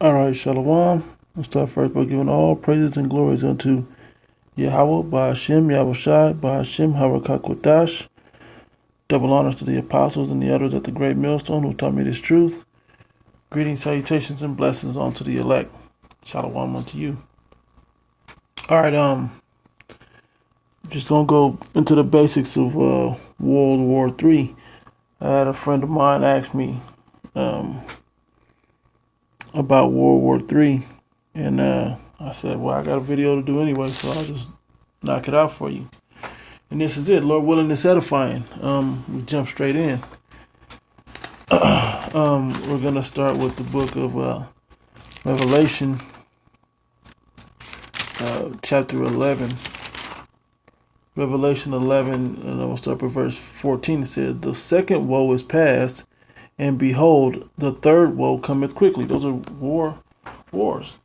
All right, Shalom. We'll start first by giving all praises and glories unto Yahweh, Ba'ashem, Yahushai, Ba'ashem, Harakakwadash. Double honors to the apostles and the elders at the great millstone who taught me this truth. Greetings, salutations, and blessings unto the elect. Shalom unto you. All right, just gonna go into the basics of World War III. I had a friend of mine ask me about World War III, and I said, well, I got a video to do anyway, so I'll just knock it out for you. And this is it. Lord willing, it's edifying. We jump straight in. We're gonna start with the book of Revelation, chapter 11. Revelation 11, and I will start with verse 14. It says, "The second woe is past, and behold, the third woe cometh quickly." Those are wars.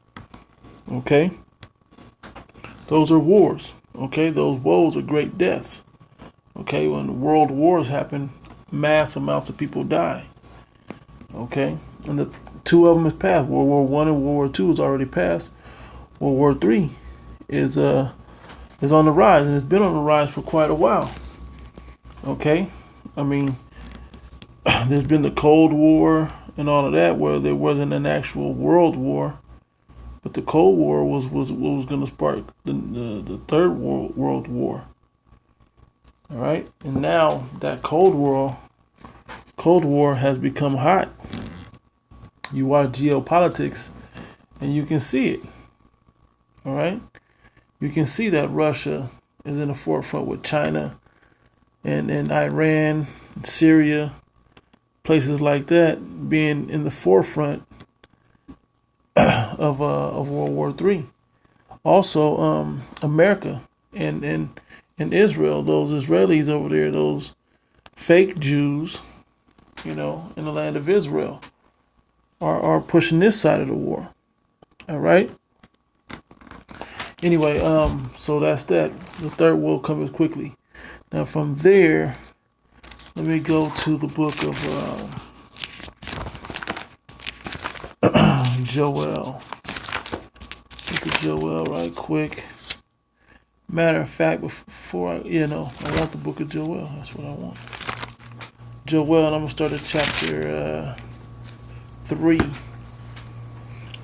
Okay? Those are wars. Okay? Those woes are great deaths. Okay? When world wars happen, mass amounts of people die. Okay? And the two of them is past. World War I and World War II is already past. World War III is on the rise, and it's been on the rise for quite a while. Okay? I mean, there's been the Cold War and all of that, where there wasn't an actual world war, but the Cold War was what was going to spark the third world war. All right, and now that Cold War has become hot. You watch geopolitics, and you can see it. All right, you can see that Russia is in the forefront with China and Iran, Syria. Places like that being in the forefront of World War III. Also, America and Israel, those Israelis over there, those fake Jews, in the land of Israel, are pushing this side of the war. All right. Anyway, so that's that. The third will come as quickly. Now from there, let me go to the book of Joel. Look at Joel right quick. Matter of fact, before I want the book of Joel. That's what I want. Joel, and I'm going to start at chapter 3.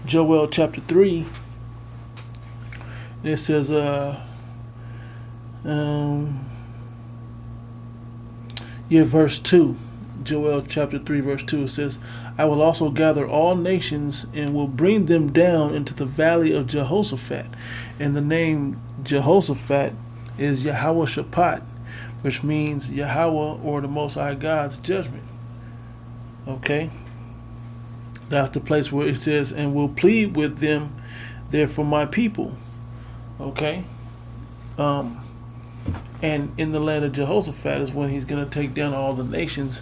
Joel chapter 3. And it says, verse 2. Joel chapter 3, verse 2. It says, "I will also gather all nations and will bring them down into the valley of Jehoshaphat." And the name Jehoshaphat is Yahweh Shaphat, which means Yahweh, or the Most High God's judgment. Okay? That's the place where it says, "And will plead with them there for my people." Okay? And in the land of Jehoshaphat is when he's going to take down all the nations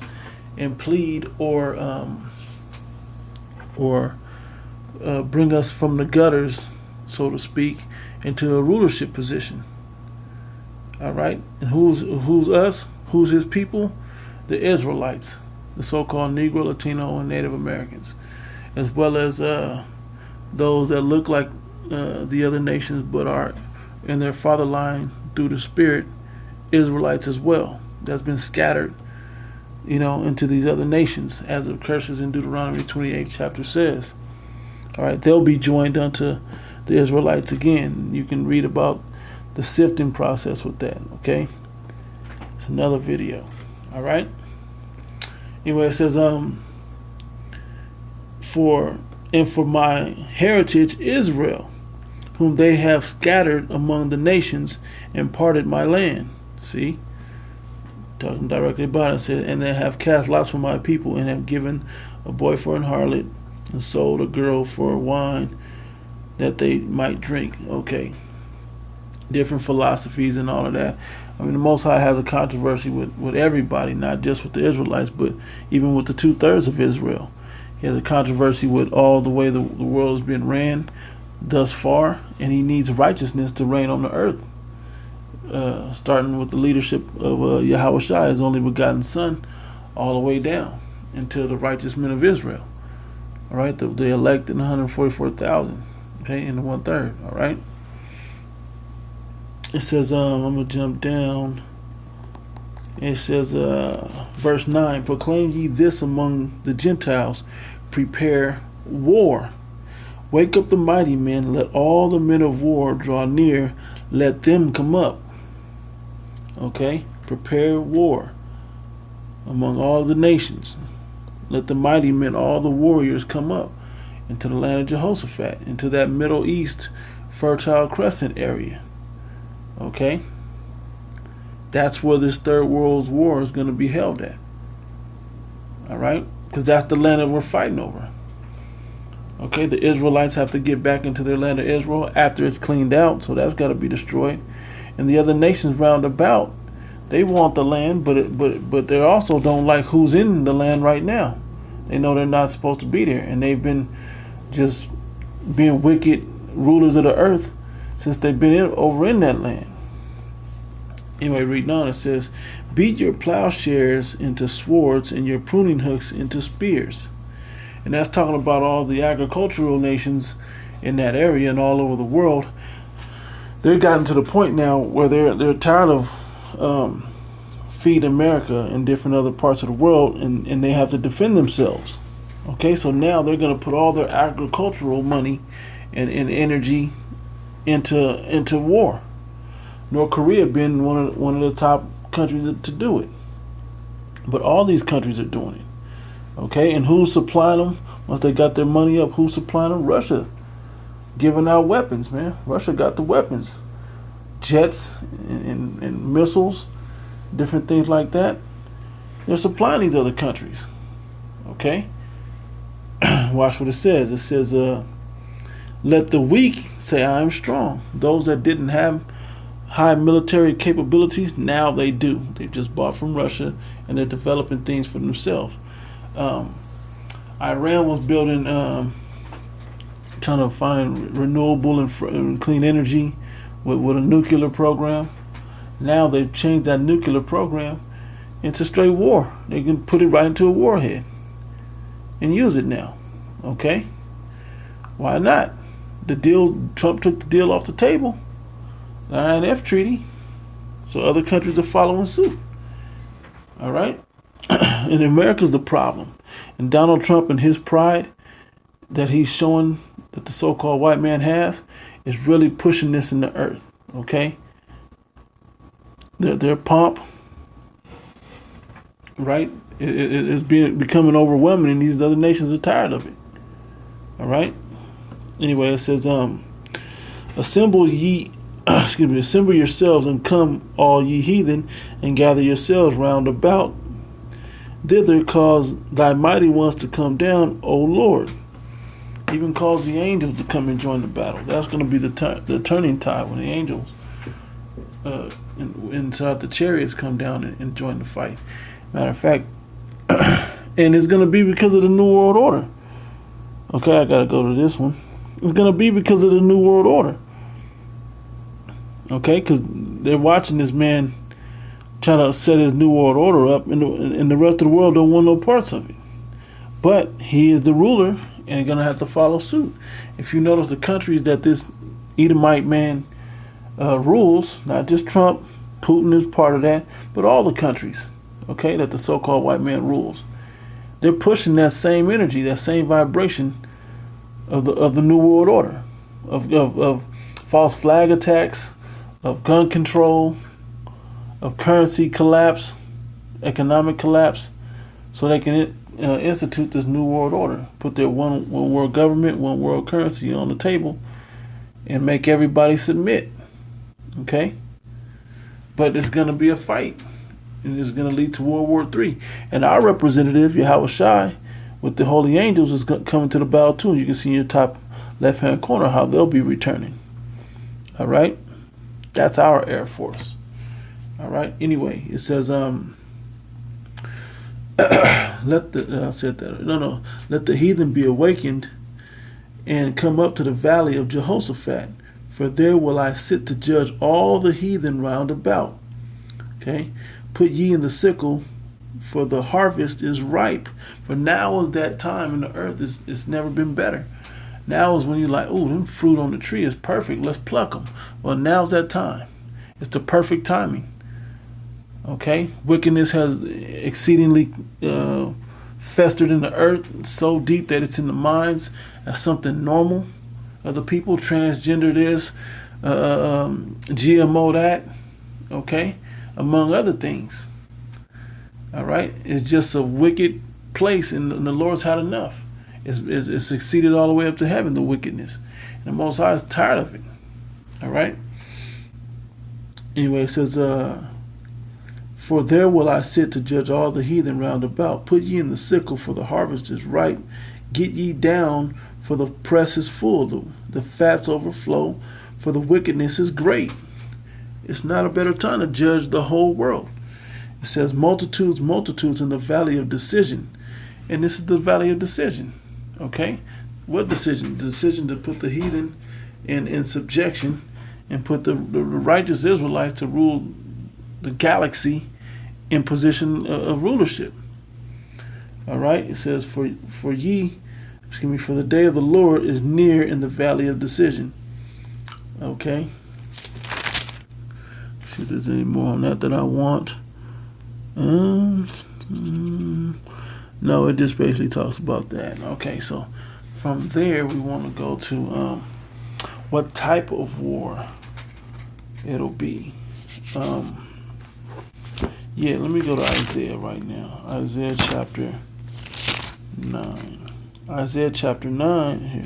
and plead or bring us from the gutters, so to speak, into a rulership position. All right? And who's us? Who's his people? The Israelites, the so-called Negro, Latino, and Native Americans, as well as those that look like the other nations but are in their father line through the Spirit, Israelites as well, that's been scattered, into these other nations, as the curses in Deuteronomy 28 chapter says. All right, they'll be joined unto the Israelites again. You can read about the sifting process with that. Okay, it's another video. All right. Anyway, it says, for my heritage Israel, whom they have scattered among the nations, and parted my land. See, talking directly about it. It said, "And they have cast lots for my people, and have given a boy for an harlot, and sold a girl for wine, that they might drink." Okay, different philosophies and all of that. I mean, the Most High has a controversy with everybody, not just with the Israelites, but even with the 2/3 of Israel. He has a controversy with all the way the world has been ran thus far, and he needs righteousness to reign on the earth. Starting with the leadership of Yahushua, his only begotten Son, all the way down into the righteous men of Israel. All right, they elected 144,000. Okay, in the 1/3. All right. It says, I'm gonna jump down. It says, verse 9: Proclaim ye this among the Gentiles, prepare war. Wake up the mighty men, let all the men of war draw near, let them come up. Okay? Prepare war among all the nations. Let the mighty men, all the warriors, come up into the land of Jehoshaphat, into that Middle East Fertile Crescent area. Okay? That's where this Third World War is going to be held at. All right? Because that's the land that we're fighting over. Okay, the Israelites have to get back into their land of Israel after it's cleaned out, so that's got to be destroyed. And the other nations round about, they want the land, but they also don't like who's in the land right now. They know they're not supposed to be there, and they've been just being wicked rulers of the earth since they've been over in that land. Anyway, reading on, it says, beat your plowshares into swords and your pruning hooks into spears. And that's talking about all the agricultural nations in that area and all over the world. They've gotten to the point now where they're tired of Feed America and different other parts of the world, and they have to defend themselves. Okay, so now they're going to put all their agricultural money and energy into war. North Korea being one of the top countries to do it, but all these countries are doing it. Okay, and who's supplying them once they got their money up? Who's supplying them? Russia, giving out weapons, man. Russia got the weapons, jets and missiles, different things like that. They're supplying these other countries. Okay, watch what it says. It says, let the weak say I am strong. Those that didn't have high military capabilities, now they do. They've just bought from Russia, and they're developing things for themselves. Iran was building, trying to find renewable and clean energy with a nuclear program. Now they've changed that nuclear program into straight war. They can put it right into a warhead and use it now. Okay? Why not? Trump took the deal off the table. The INF Treaty. So other countries are following suit. All right? And America's the problem. And Donald Trump and his pride that he's showing that the so-called white man has is really pushing this in the earth. Okay? Their pomp, right, it's becoming overwhelming, and these other nations are tired of it. All right? Anyway, it says, assemble yourselves and come, all ye heathen, and gather yourselves round about thither, cause thy mighty ones to come down, O Lord. Even cause the angels to come and join the battle. That's going to be the turning tide when the angels inside the chariots come down and join the fight. Matter of fact, and it's going to be because of the New World Order. Okay, I got to go to this one. It's going to be because of the New World Order. Okay, because they're watching this man trying to set his New World Order up, and the rest of the world don't want no parts of it. But he is the ruler, and going to have to follow suit. If you notice the countries that this Edomite man rules, not just Trump, Putin is part of that, but all the countries, okay, that the so-called white man rules, they're pushing that same energy, that same vibration of the New World Order, of false flag attacks, of gun control, of currency collapse, economic collapse, so they can institute this New World Order, put their one world government, one world currency on the table, and make everybody submit. Okay? But it's going to be a fight, and it's going to lead to World War III. And our representative, Yahweh Shai, with the holy angels, is coming to the battle too. You can see in your top left-hand corner how they'll be returning. All right? That's our Air Force. All right? Anyway, it says, let the heathen be awakened and come up to the valley of Jehoshaphat, for there will I sit to judge all the heathen round about. Okay? Put ye in the sickle for the harvest is ripe. For now is that time in the earth. It's never been better. Now is when you're like, oh, them fruit on the tree is perfect. Let's pluck them. Well, now's that time. It's the perfect timing. Okay? Wickedness has exceedingly festered in the earth so deep that it's in the minds as something normal of the people. Transgender this, GMO that. Okay? Among other things. All right? It's just a wicked place, and the Lord's had enough. It's succeeded all the way up to heaven, the wickedness. And the Most High is tired of it. All right? Anyway, it says, for there will I sit to judge all the heathen round about. Put ye in the sickle, for the harvest is ripe. Get ye down, for the press is full. The fats overflow, for the wickedness is great. It's not a better time to judge the whole world. It says, multitudes, multitudes in the valley of decision. And this is the valley of decision. Okay? What decision? The decision to put the heathen in subjection and put the righteous Israelites to rule the galaxy in position of rulership. All right? It says, for the day of the Lord is near in the valley of decision. Okay? See if there's any more on that I want. No, it just basically talks about that. Okay, so from there we want to go to what type of war it'll be. Yeah, let me go to Isaiah right now. Isaiah chapter 9. Isaiah chapter 9. Here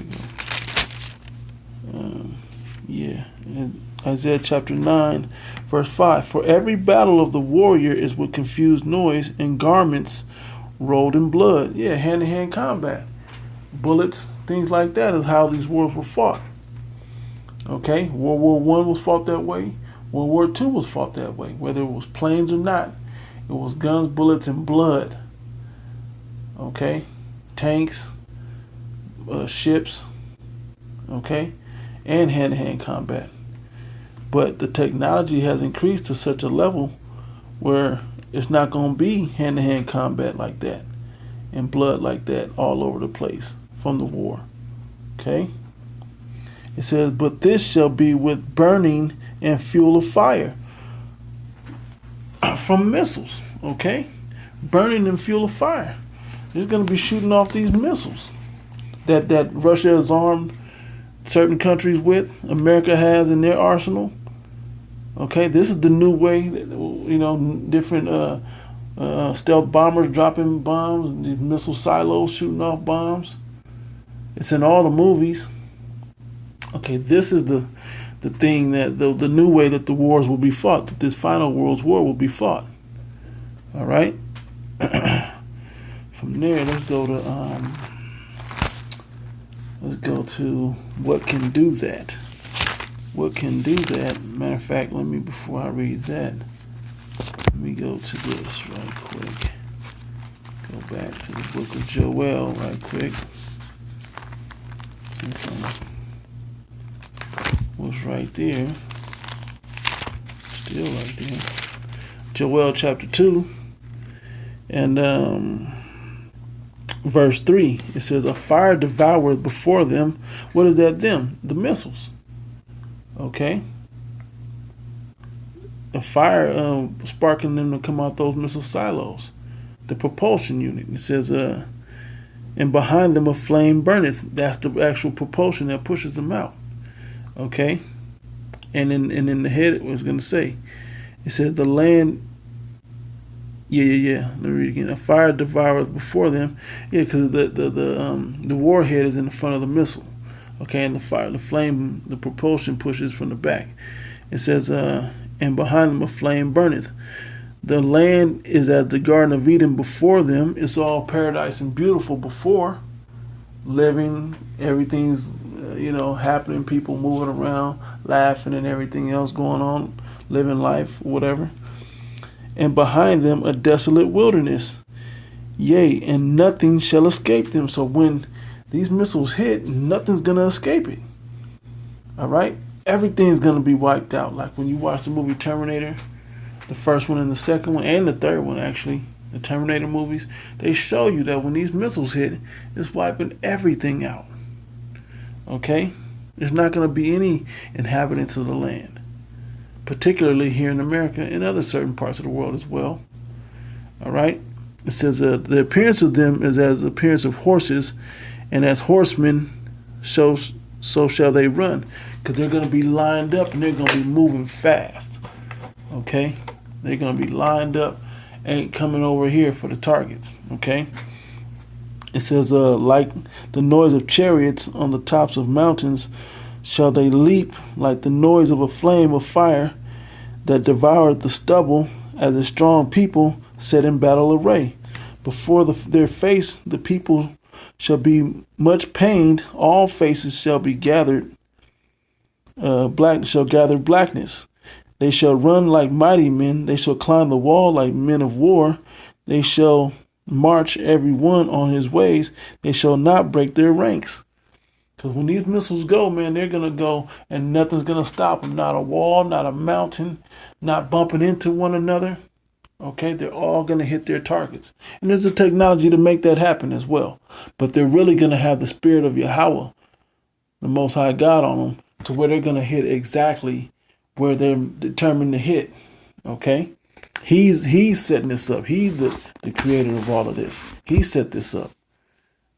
we go. Isaiah chapter 9, verse 5. For every battle of the warrior is with confused noise and garments rolled in blood. Yeah, hand-to-hand combat. Bullets, things like that is how these wars were fought. Okay, World War I was fought that way. World War II was fought that way. Whether it was planes or not, it was guns, bullets, and blood. Okay, tanks, ships, okay, and hand-to-hand combat. But the technology has increased to such a level where it's not going to be hand-to-hand combat like that and blood like that all over the place from the war. Okay? It says, but this shall be with burning and fuel of fire from missiles. Okay? Burning and fuel of fire. They're going to be shooting off these missiles that Russia has armed certain countries with, America has in their arsenal. Okay, this is the new way, different stealth bombers dropping bombs, these missile silos shooting off bombs. It's in all the movies. Okay, this is the thing that the new way that the wars will be fought, that this final world's war will be fought. All right. From there, let's go to what can do that. What can do that? Matter of fact, before I read that, let me go to this right quick. Go back to the book of Joel right quick. Since I was right there. Still right there. Joel chapter 2. And verse 3. It says, a fire devoureth before them. What is that them? The missiles. Okay, a fire sparking them to come out those missile silos, the propulsion unit. It says, and behind them a flame burneth. That's the actual propulsion that pushes them out. Okay, and in the head it was going to say, it said the land. Yeah. Let me read it again. A fire devoureth before them. Yeah, because the warhead is in the front of the missile. Okay, and the flame, the propulsion pushes from the back. It says, and behind them a flame burneth. The land is as the Garden of Eden before them. It's all paradise and beautiful before. Living, everything's, happening, people moving around, laughing and everything else going on, living life, whatever. And behind them a desolate wilderness. Yea, and nothing shall escape them. So when these missiles hit, nothing's going to escape it. All right? Everything's going to be wiped out. Like when you watch the movie Terminator, the first one and the second one, and the third one, actually. the Terminator movies, they show you that when these missiles hit, it's wiping everything out. Okay? There's not going to be any inhabitants of the land, particularly here in America and other certain parts of the world as well. All right? It says, the appearance of them is as the appearance of horses, and as horsemen, so shall they run. Because they're going to be lined up and they're going to be moving fast. Okay? They're going to be lined up and coming over here for the targets. Okay? It says, like the noise of chariots on the tops of mountains, shall they leap, like the noise of a flame of fire that devoureth the stubble, as a strong people set in battle array. Before their face the people shall be much pained, all faces shall be gathered, shall gather blackness. They shall run like mighty men, they shall climb the wall like men of war, they shall march every one on his ways, they shall not break their ranks. Because when these missiles go, man, they're going to go and nothing's going to stop them. Not a wall, not a mountain, not bumping into one another. Okay, they're all going to hit their targets. And there's a technology to make that happen as well. But they're really going to have the spirit of Yahweh, the Most High God, on them, to where they're going to hit exactly where they're determined to hit. Okay, he's setting this up. He's the creator of all of this. He set this up.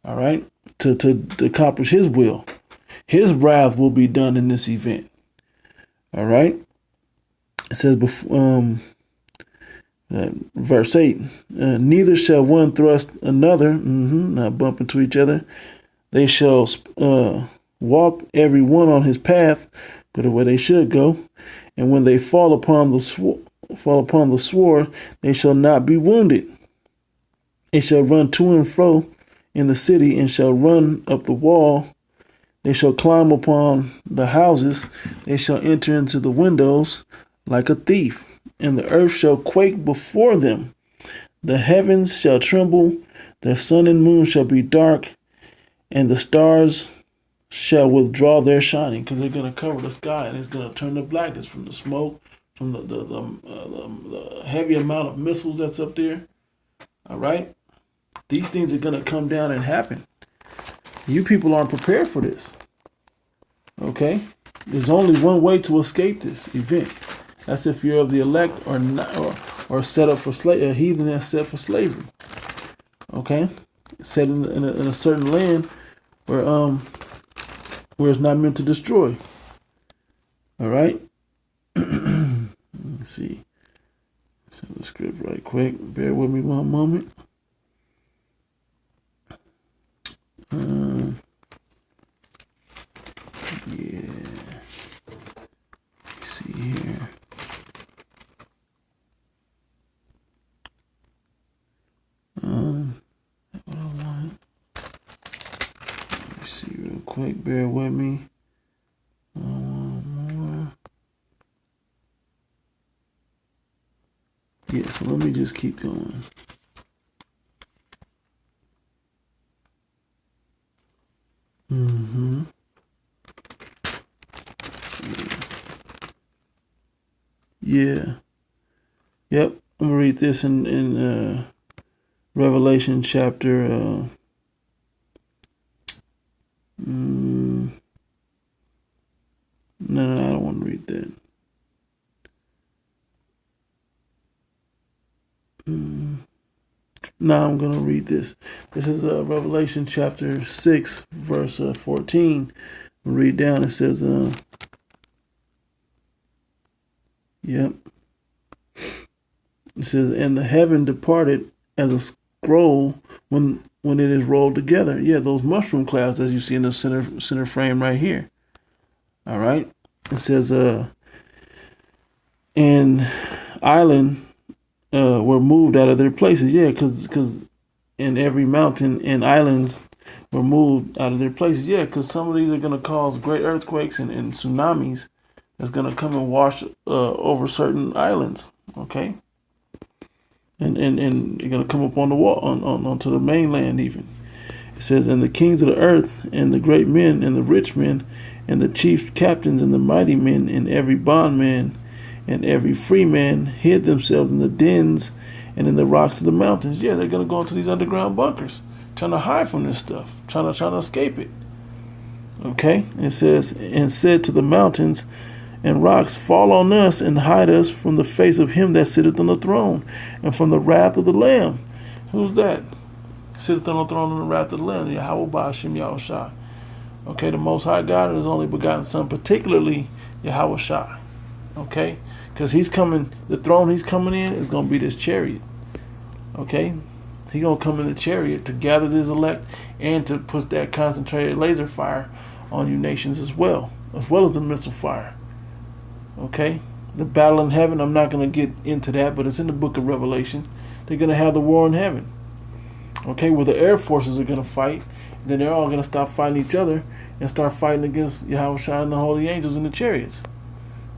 All right, to accomplish his will. His wrath will be done in this event. All right. It says, verse 8, neither shall one thrust another, not bump into each other. They shall walk every one on his path, go the way they should go. And when they fall upon the sword, they shall not be wounded. They shall run to and fro in the city, and shall run up the wall. They shall climb upon the houses. They shall enter into the windows like a thief. And the earth shall quake before them. The heavens shall tremble. The sun and moon shall be dark. And the stars shall withdraw their shining. Because they're going to cover the sky. And it's going to turn to blackness from the smoke, from the heavy amount of missiles that's up there. All right? These things are going to come down and happen. You people aren't prepared for this. Okay? There's only one way to escape this event. That's if you're of the elect or not, or set up for a heathen that's set for slavery. Okay? Set in a certain land where it's not meant to destroy. All right? Let's see. So the script right quick. Bear with me one moment. Yeah. Let's see here. What I want. Let me see real quick. Bear with me. More. Yeah, so let me just keep going. Yeah. Yep. I'm gonna read this in Revelation chapter no, I don't want to read that. No, I'm gonna read this. This is Revelation chapter 6, verse 14. I'll read down. It says, yep. It says, and the heaven departed as a scroll when it is rolled together. Yeah, those mushroom clouds as you see in the center frame right here. All right. It says, and island were moved out of their places. Yeah, because in every mountain and islands were moved out of their places. Yeah, because some of these are going to cause great earthquakes and tsunamis that's going to come and wash over certain islands. Okay. And you're going to come up on the wall, onto the mainland even. It says, and the kings of the earth, and the great men, and the rich men, and the chief captains, and the mighty men, and every bondman, and every free man hid themselves in the dens and in the rocks of the mountains. Yeah, they're going to go into these underground bunkers, trying to hide from this stuff, trying to escape it. Okay, it says, and said to the mountains and rocks, fall on us and hide us from the face of him that sitteth on the throne and from the wrath of the Lamb. Who's that? Sitteth on the throne and the wrath of the Lamb, Yahweh Ba'ashem Yahushua. Okay, the Most High God and His only begotten Son, particularly Yahweh Shai. Okay, because He's coming, the throne He's coming in is going to be this chariot. Okay, He's going to come in the chariot to gather His elect and to put that concentrated laser fire on you nations as well as the missile fire. Okay, the battle in heaven, I'm not going to get into that, but it's in the book of Revelation. They're going to have the war in heaven. Okay, where the air forces are going to fight. Then they're all going to stop fighting each other and start fighting against Yahweh Shai and the holy angels in the chariots.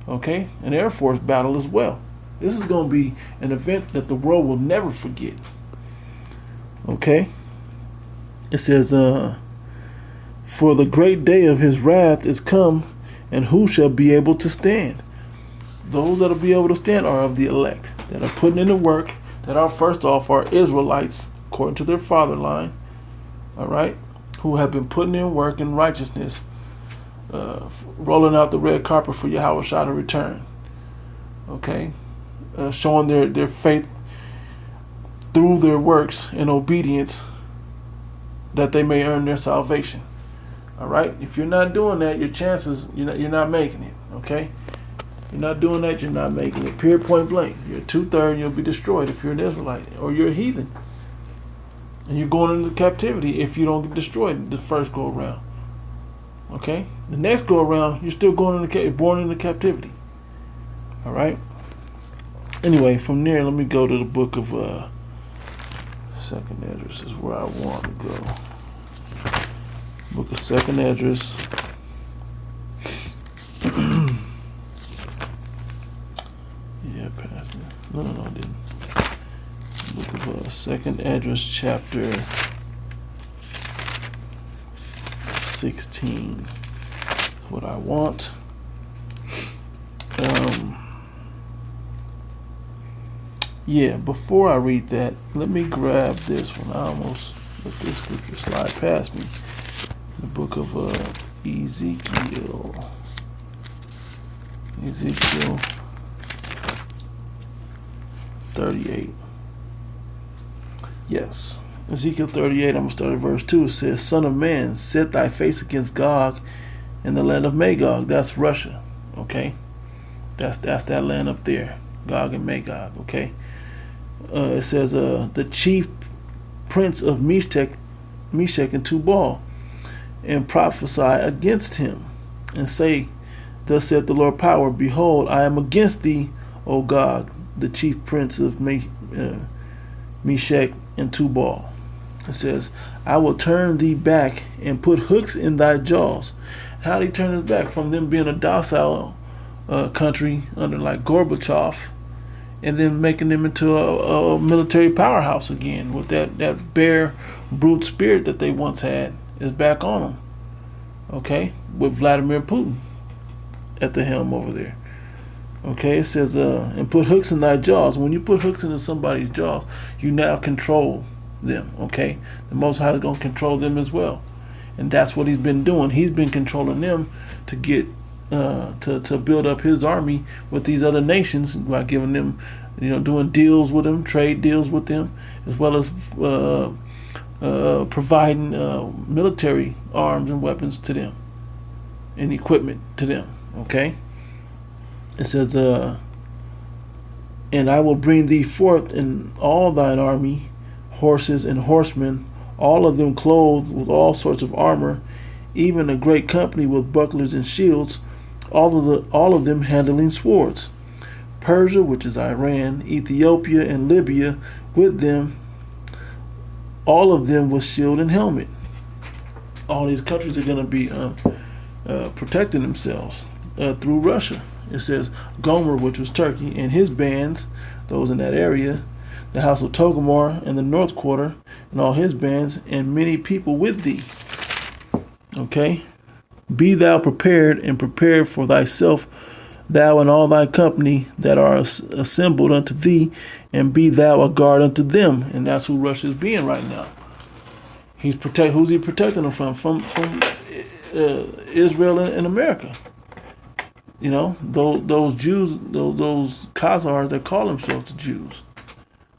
Okay, an air force battle as well. This is going to be an event that the world will never forget. Okay, it says, for the great day of His wrath is come, and who shall be able to stand? Those that will be able to stand are of the elect, that are putting in the work, that are first off are Israelites, according to their father line, all right, who have been putting in work in righteousness, rolling out the red carpet for Yahweh Shai to return. Okay, showing their faith through their works and obedience, that they may earn their salvation. All right, if you're not doing that, your chances, you're not making it. Okay, you're not doing that, you're not making it. Period, point blank. You're 2/3, you'll be destroyed if you're an Israelite, or you're a heathen, and you're going into captivity if you don't get destroyed the first go around. Okay, the next go around, you're still born into captivity. All right. Anyway, from there, let me go to the book of Second Esdras is where I want to go. Book of Second Esdras. Yeah, Pastor. No, I didn't. Book of Second Esdras, chapter 16. What I want. Yeah, before I read that, let me grab this one. I almost let this scripture slide past me. The book of Ezekiel. Ezekiel 38. Yes. Ezekiel 38, I'm going to start at verse 2. It says, Son of man, set thy face against Gog in the land of Magog. That's Russia. Okay? That's that land up there. Gog and Magog. Okay? It says, the chief prince of Meshach and Tubal, and prophesy against him, and say, Thus saith the Lord Power, Behold, I am against thee, O Gog, the chief prince of Meshach and Tubal. It says, I will turn thee back and put hooks in thy jaws. How did he turn his back? From them being a docile country under like Gorbachev, and then making them into a military powerhouse again with that bare, brute spirit that they once had is back on them. Okay? With Vladimir Putin at the helm over there. Okay? It says, and put hooks in thy jaws. When you put hooks into somebody's jaws, you now control them. Okay? The Most High is going to control them as well. And that's what He's been doing. He's been controlling them to get to build up His army with these other nations by giving them, doing deals with them, trade deals with them, as well as providing military arms and weapons to them and equipment to them. Okay? It says, and I will bring thee forth in all thine army, horses and horsemen, all of them clothed with all sorts of armor, even a great company with bucklers and shields, all of them handling swords. Persia, which is Iran, Ethiopia, and Libya with them, all of them with shield and helmet. All these countries are going to be protecting themselves through Russia. It says Gomer, which was Turkey, and his bands, those in that area, the house of Togomar and the north quarter, and all his bands, and many people with thee. Okay? Be thou prepared, and prepare for thyself thou and all thy company that are assembled unto thee, and be thou a guard unto them. And that's who Russia's being right now. Who's he protecting them from? From Israel and America. You know, those Jews, those Khazars that call themselves the Jews,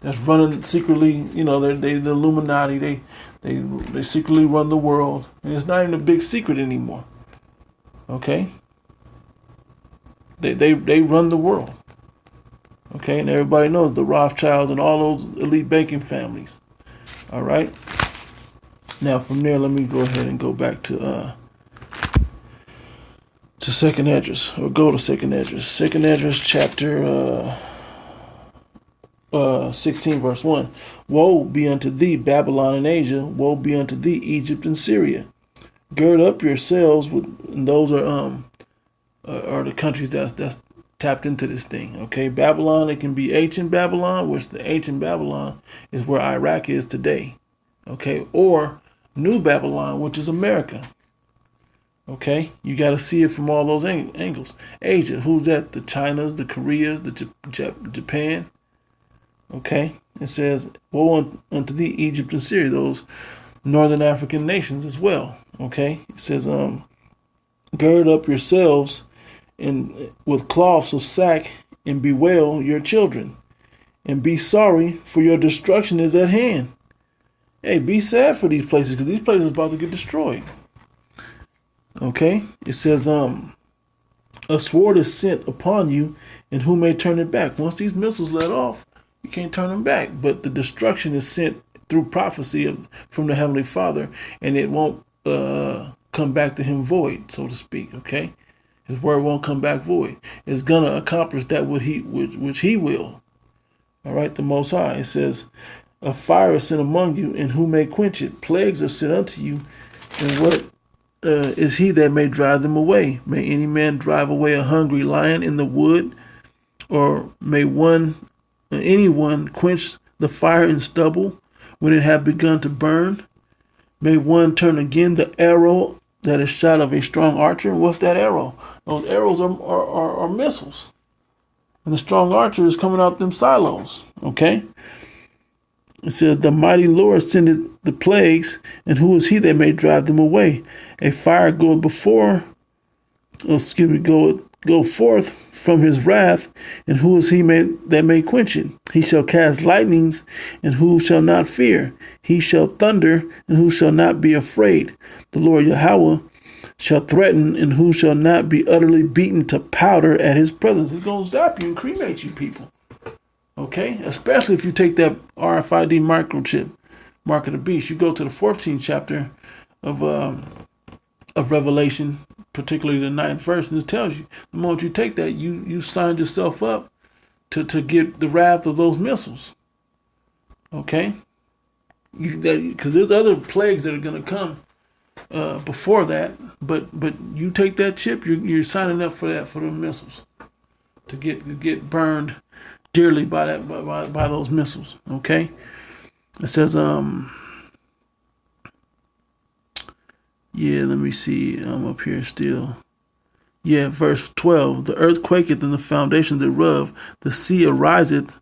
that's running secretly. You know, they the Illuminati. They secretly run the world, and it's not even a big secret anymore. Okay. They run the world. Okay, and everybody knows the Rothschilds and all those elite banking families. All right. Now from there, let me go ahead and go back to Second Esdras, or go to Second Esdras. Second Esdras chapter 16 verse 1. Woe be unto thee, Babylon and Asia. Woe be unto thee, Egypt and Syria. Gird up yourselves with, and those are the countries that's tapped into this thing. Okay, Babylon, it can be ancient Babylon, which the ancient Babylon is where Iraq is today. Okay, or New Babylon, which is America. Okay, you got to see it from all those angles. Asia, who's that? The Chinas, the Koreas, the Japan. Okay, it says, woe unto thee, Egypt and Syria, those northern African nations as well. Okay, it says, gird up yourselves with cloths of sack, and bewail your children, and be sorry, for your destruction is at hand. Hey, be sad for these places, because these places are about to get destroyed. Okay, it says, a sword is sent upon you, and who may turn it back? Once these missiles let off, you can't turn them back. But the destruction is sent through prophecy from the Heavenly Father, and it won't come back to him void, so to speak. Okay, his word won't come back void. It's gonna accomplish that which he will. All right, the Most High. It says, a fire is sent among you, and who may quench it? Plagues are sent unto you, and what is he that may drive them away? May any man drive away a hungry lion in the wood, or may anyone quench the fire in stubble when it have begun to burn? May one turn again the arrow that is shot of a strong archer? What's that arrow? Those arrows are missiles, and the strong archer is coming out them silos. Okay. It said, the mighty Lord sendeth the plagues, and who is he that may drive them away? A fire goeth go forth from his wrath, and who is he that may quench it? He shall cast lightnings, and who shall not fear? He shall thunder, and who shall not be afraid? The Lord Yahweh shall threaten, and who shall not be utterly beaten to powder at his presence? He's going to zap you and cremate you people. Okay, especially if you take that RFID microchip, mark of the beast. You go to the 14th chapter of Revelation, particularly the 9th verse, and it tells you the moment you take that, you signed yourself up to get the wrath of those missiles. Okay, because there's other plagues that are going to come before that, but you take that chip, you're signing up for that, for the missiles to get burned dearly by those missiles. Okay, it says yeah, let me see, I'm up here still. Yeah, verse 12, the earth quaketh and the foundations thereof, the sea ariseth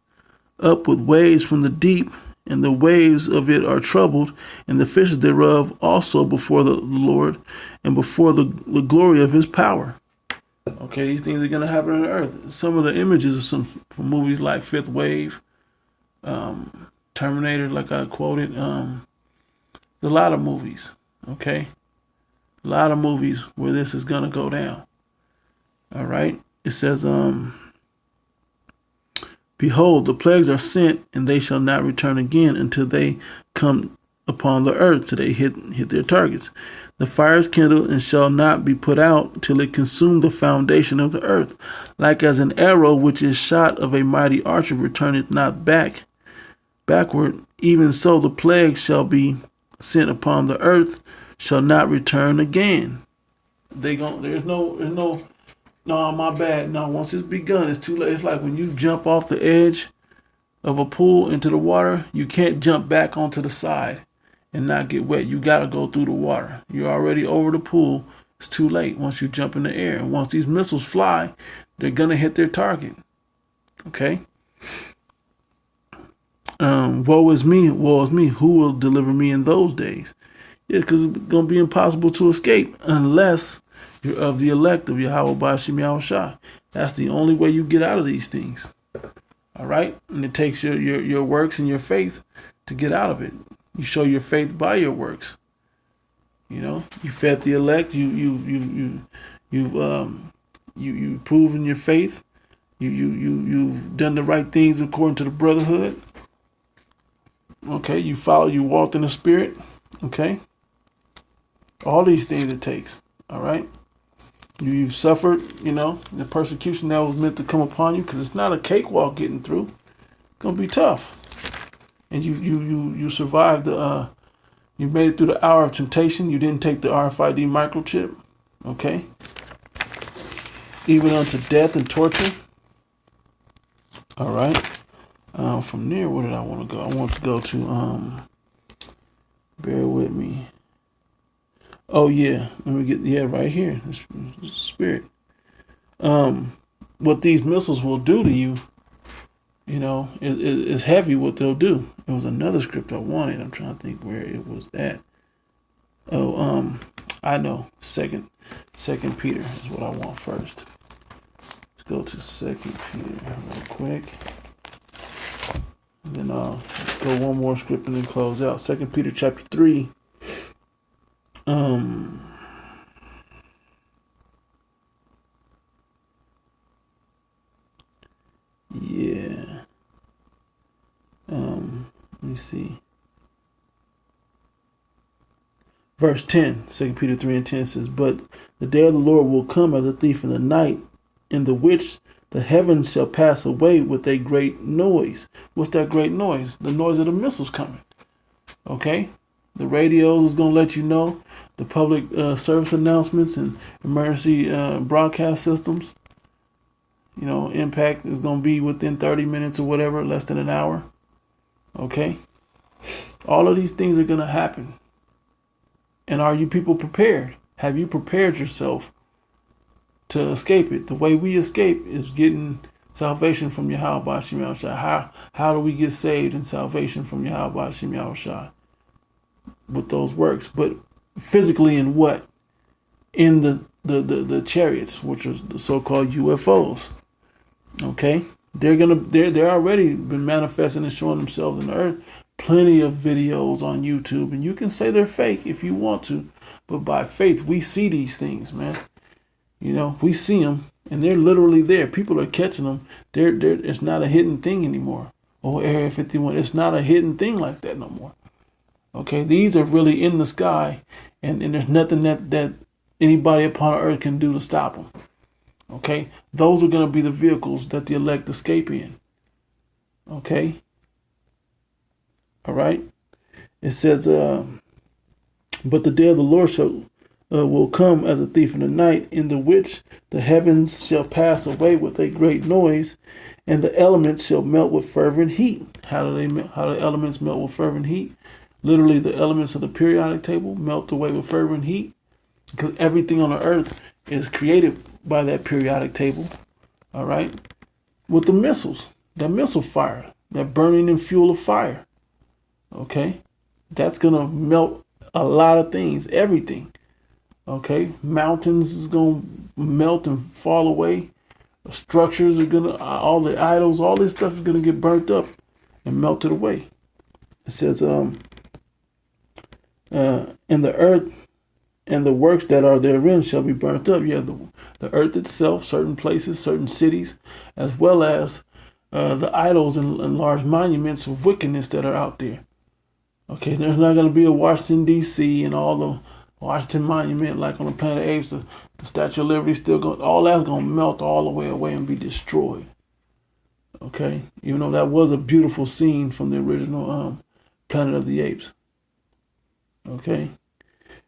up with waves from the deep, and the waves of it are troubled, and the fishes thereof also before the Lord, and before the glory of his power. Okay, these things are going to happen on the earth. Some of the images are from movies like Fifth Wave, Terminator, like I quoted. There's a lot of movies, okay? A lot of movies where this is going to go down. All right? It says, behold, the plagues are sent, and they shall not return again until they come upon the earth, till they hit their targets. The fire is kindled and shall not be put out till it consume the foundation of the earth. Like as an arrow which is shot of a mighty archer returneth not backward, even so the plague shall be sent upon the earth, shall not return again. There's no, my bad. No, once it's begun, it's too late. It's like when you jump off the edge of a pool into the water, you can't jump back onto the side and not get wet. You got to go through the water. You're already over the pool. It's too late once you jump in the air. And once these missiles fly, They're going to hit their target. Okay? Woe is me, who will deliver me in those days? Yeah, because it's going to be impossible to escape unless you're of the elect of Yahweh Bashim Yahushua. That's the only way you get out of these things. All right? And it takes your works and your faith to get out of it. You show your faith by your works. You know, you fed the elect, you've proven your faith. You've done the right things according to the brotherhood. Okay, you walked in the spirit. Okay. All these things it takes. All right. You've suffered, the persecution that was meant to come upon you, because it's not a cakewalk getting through. It's gonna be tough. And you survived you made it through the hour of temptation. You didn't take the RFID microchip. Okay. Even unto death and torture. All right. From there, where did I want to go? I want to go to, bear with me. Oh, yeah. Let me get, right here. It's the spirit. What these missiles will do to you, is heavy what they'll do. It was another script I wanted. I'm trying to think where it was at. Oh, I know. Second Peter is what I want first. Let's go to 2 Peter real quick. And then I'll go one more script and then close out. 2 Peter chapter 3. Yeah. Let me see. Verse 10, 2 Peter 3 and 10 says, "But the day of the Lord will come as a thief in the night, in the which the heavens shall pass away with a great noise." What's that great noise? The noise of the missiles coming. Okay? The radios is going to let you know. The public service announcements and emergency broadcast systems. Impact is going to be within 30 minutes or whatever, less than an hour. Okay? All of these things are going to happen. And are you people prepared? Have you prepared yourself to escape it? The way we escape is getting salvation from Yahweh Bashim Yahushua. How do we get saved and salvation from Yahweh Bashim Yahushua? With those works. But physically in what? In the chariots, which are the so-called UFOs. Okay? They're already been manifesting and showing themselves in the earth. Plenty of videos on YouTube, and you can say they're fake if you want to, but by faith we see these things, man. We see them, and they're literally there. People are catching them. It's not a hidden thing anymore. Area 51, it's not a hidden thing like that no more. Okay, these are really in the sky, and there's nothing that anybody upon earth can do to stop them. Okay, those are going to be the vehicles that the elect escape in. Okay. All right. It says, "But the day of the Lord will come as a thief in the night, in the which the heavens shall pass away with a great noise, and the elements shall melt with fervent heat." How do the elements melt with fervent heat? Literally, the elements of the periodic table melt away with fervent heat, because everything on the earth is created by that periodic table. All right. With the missiles, that missile fire, that burning and fuel of fire. Okay, that's going to melt a lot of things, everything. Okay, mountains is going to melt and fall away. Structures are going to, all the idols, all this stuff is going to get burnt up and melted away. It says, "In the earth and the works that are therein shall be burnt up." Yeah, the earth itself, certain places, certain cities, as well as the idols and large monuments of wickedness that are out there. Okay, there's not going to be a Washington, D.C. and all the Washington Monument like on the Planet of the Apes. The Statue of Liberty still going, all that's going to melt all the way away and be destroyed. Okay, even though that was a beautiful scene from the original Planet of the Apes. Okay,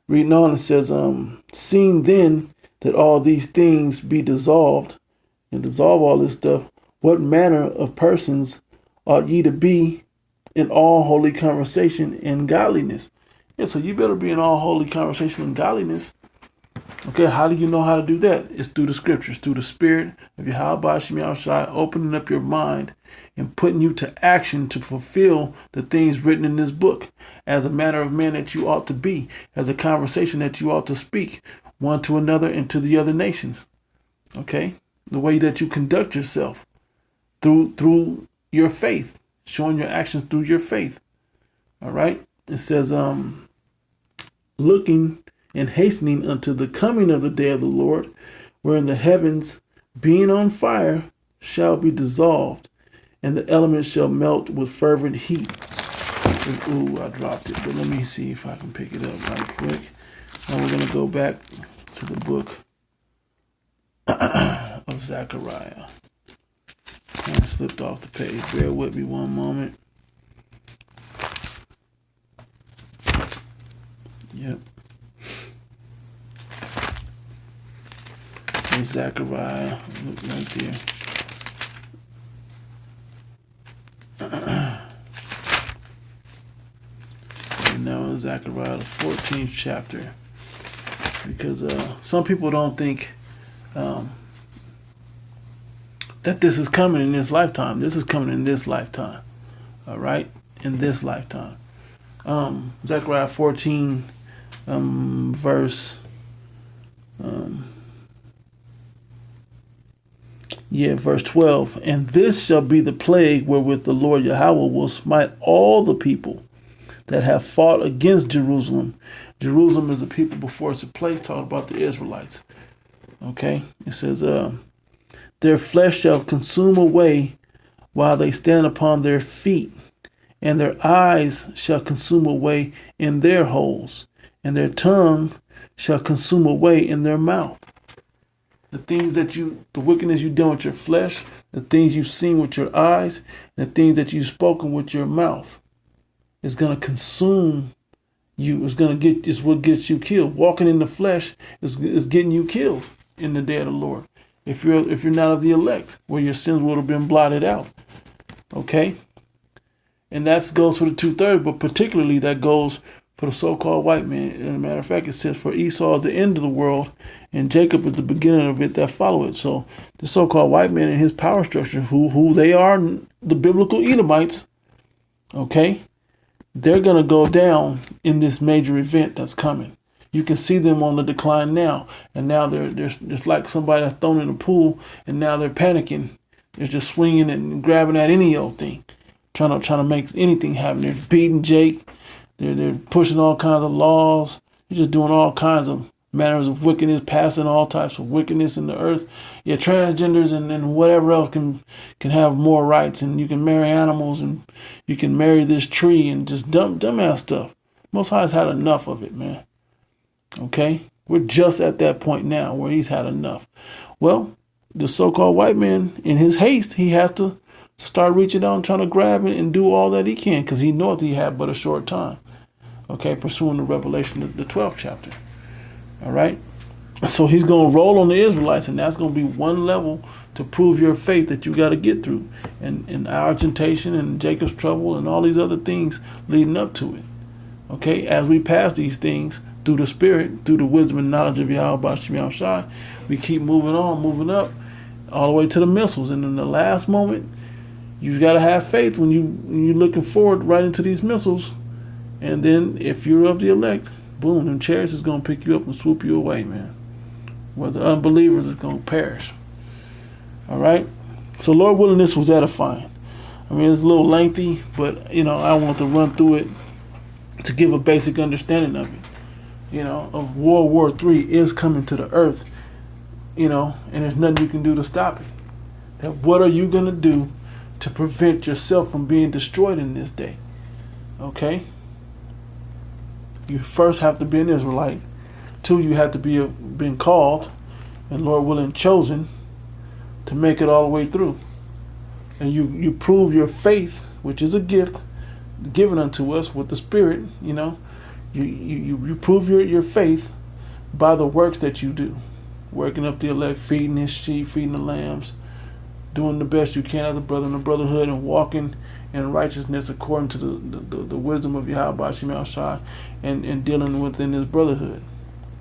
reading on, it says, "Seeing then that all these things be dissolved," and dissolve all this stuff, "what manner of persons ought ye to be in all holy conversation and godliness?" Yeah, so you better be in all holy conversation and godliness. Okay, how do you know how to do that? It's through the scriptures, through the Spirit of Yahweh Shem Yahushua, opening up your mind and putting you to action to fulfill the things written in this book as a manner of man that you ought to be, as a conversation that you ought to speak one to another and to the other nations. Okay, the way that you conduct yourself through your faith, showing your actions through your faith. All right, it says, looking and hastening unto the coming of the day of the Lord, wherein the heavens, being on fire, shall be dissolved, and the elements shall melt with fervent heat. Ooh, I dropped it, but let me see if I can pick it up right quick. Now we're going to go back to the book of Zechariah. I slipped off the page. Bear with me one moment. Yep. There's Zechariah. Look right there. And now in Zechariah, the 14th chapter. Because some people don't think that this is coming in this lifetime. This is coming in this lifetime. All right? In this lifetime. Zechariah 14, verse 12. And this shall be the plague wherewith the Lord Yahweh will smite all the people that have fought against Jerusalem. Jerusalem is a people before it's a place, talking about the Israelites. Okay? It says, their flesh shall consume away while they stand upon their feet, and their eyes shall consume away in their holes, and their tongue shall consume away in their mouth. The things the wickedness you've done with your flesh, the things you've seen with your eyes, the things that you've spoken with your mouth is going to consume you. It's what gets you killed. Walking in the flesh is getting you killed in the day of the Lord. If you're not of the elect, where your sins would have been blotted out. Okay? And that goes for the 2/3, but particularly that goes for the so-called white man. As a matter of fact, it says for Esau is the end of the world, and Jacob is the beginning of it that follow it. So the so-called white man and his power structure, who they are, the biblical Edomites, okay, they're going to go down in this major event that's coming. You can see them on the decline now, and now they're just like somebody that's thrown in a pool, and now they're panicking. They're just swinging and grabbing at any old thing, trying to make anything happen. They're beating Jake. They're pushing all kinds of laws. They're just doing all kinds of manners of wickedness, passing all types of wickedness in the earth. Yeah, transgenders and whatever else can have more rights, and you can marry animals, and you can marry this tree, and just dumbass stuff. Most High's had enough of it, man. Okay? We're just at that point now where he's had enough. Well, the so-called white man, in his haste, he has to start reaching out and trying to grab it and do all that he can, because he knows he had but a short time. Okay, pursuing the revelation of the 12th chapter. All right? So he's going to roll on the Israelites, and that's going to be one level to prove your faith that you got to get through. And our temptation and Jacob's trouble and all these other things leading up to it. Okay, as we pass these things through the Spirit, through the wisdom and knowledge of Yahweh Shem Yahushua, we keep moving on, moving up, all the way to the missiles. And in the last moment, you've got to have faith when you're looking forward right into these missiles. And then if you're of the elect, boom, them chariots is going to pick you up and swoop you away, man. Where the unbelievers is going to perish. All right? So Lord willing, this was edifying. I mean, it's a little lengthy, but, I want to run through it to give a basic understanding of it. Of World War III is coming to the earth, and there's nothing you can do to stop it. That what are you going to do to prevent yourself from being destroyed in this day? Okay? You first have to be an Israelite. 2, you have to be been called, and Lord willing, chosen to make it all the way through. And you prove your faith, which is a gift given unto us with the Spirit. You prove your faith by the works that you do. Working up the elect, feeding his sheep, feeding the lambs, doing the best you can as a brother in the brotherhood, and walking in righteousness according to the wisdom of Yahweh Shem Yahushua, and dealing within his brotherhood.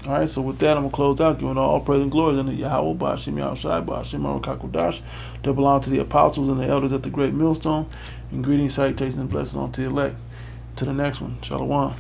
All right, so with that, I'm going to close out, giving all praise and glory unto Yahweh, Ba'ashim Yahushai, Ba'ashim Kakodash, that belong to the apostles and the elders at the great millstone. And greetings, salutations, and blessings unto the elect. To the next one. Shalom.